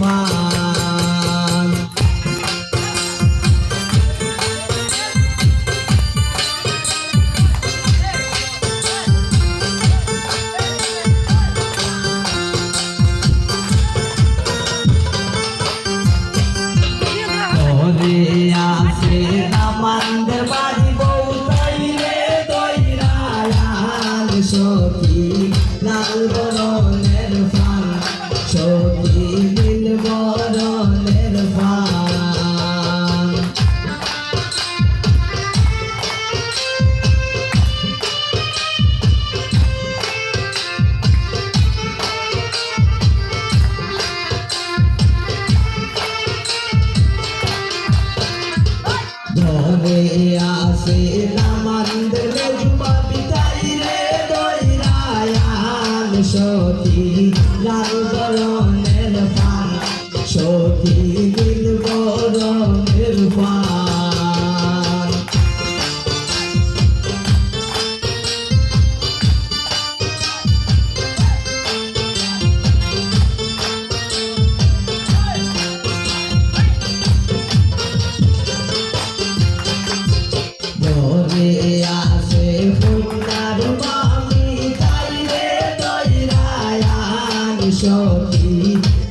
fun আছে আমাদের বাড়ি বউ তাইলে দইরায়াল সখী লাল বরণের ফান সখী নীল বরণের ফান ধরে আসে আমাদের রজবা পিতাইরে দইরায়াল সখী লাল বরণের ফান সখী নীল বরণের ফান ধরে আসে ফুলকার বামি তাইরে দইরায়াল সখী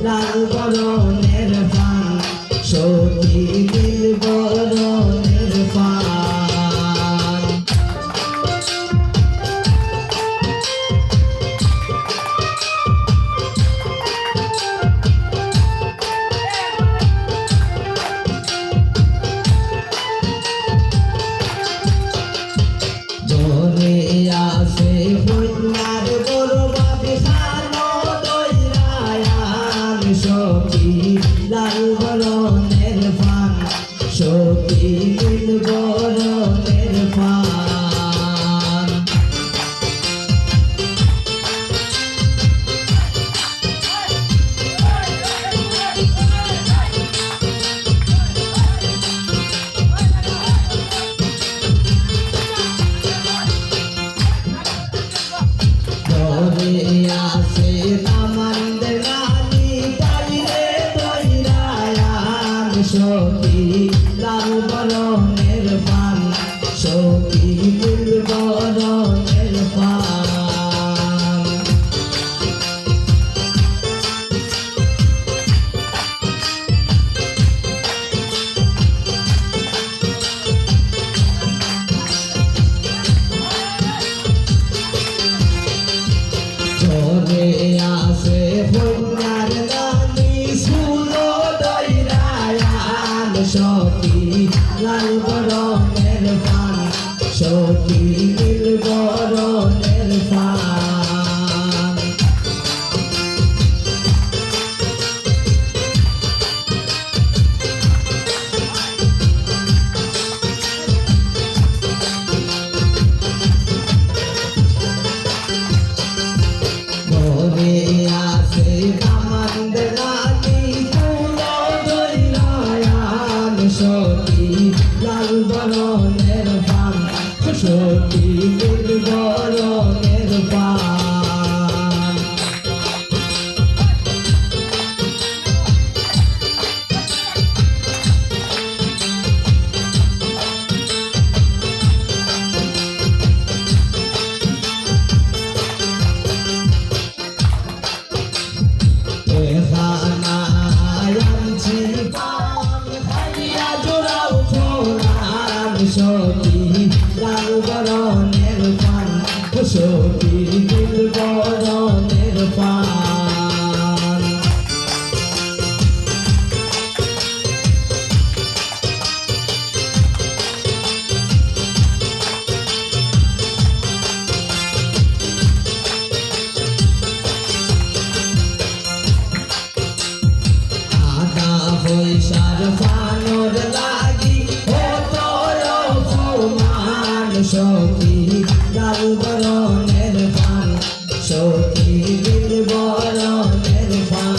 লাল বরণের ফান সখী নীল বরণের ফান ধরে আসে বন্যার বড় বাপি খানো দইরায়াল সখী লাল বরণের ফান সখী নীল বরণের ফান ধরে আসে আমাদের রানী তাইরে দইরায়াল সখী লাল বরণের ফান সখী নীল বরণের ফান ধরে আসে বন্যার রানী সুলো দইরায়াল সখী লাল বরণের ফান সখী নীল বরণের ফান ধরে আসে আমাদের রানী সুলো দইরায়াল সখী লাল বরণের ফান সখী নীল বরণের ফান আনছি পান খাইয়া জোড়াও ফোরান সখী লাল বরণের ফান সখী নীল বরণের ফান আদা পয়সার ফানোর লাগি হত অপমান সখী লাল বরণের ফান সখী নীল বরণের ফান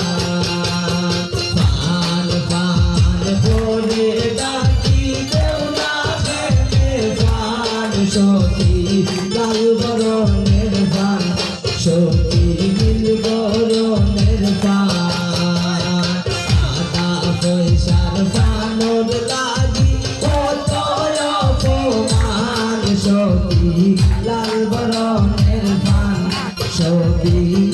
ফান ফান করে ডাকি দেও না ফেলে ফান সখী লাল বরণের ফান সখী নীল বরণের ফান পয়সার বানর লাগি কত অপমান সখী লাল বরণের পান সখী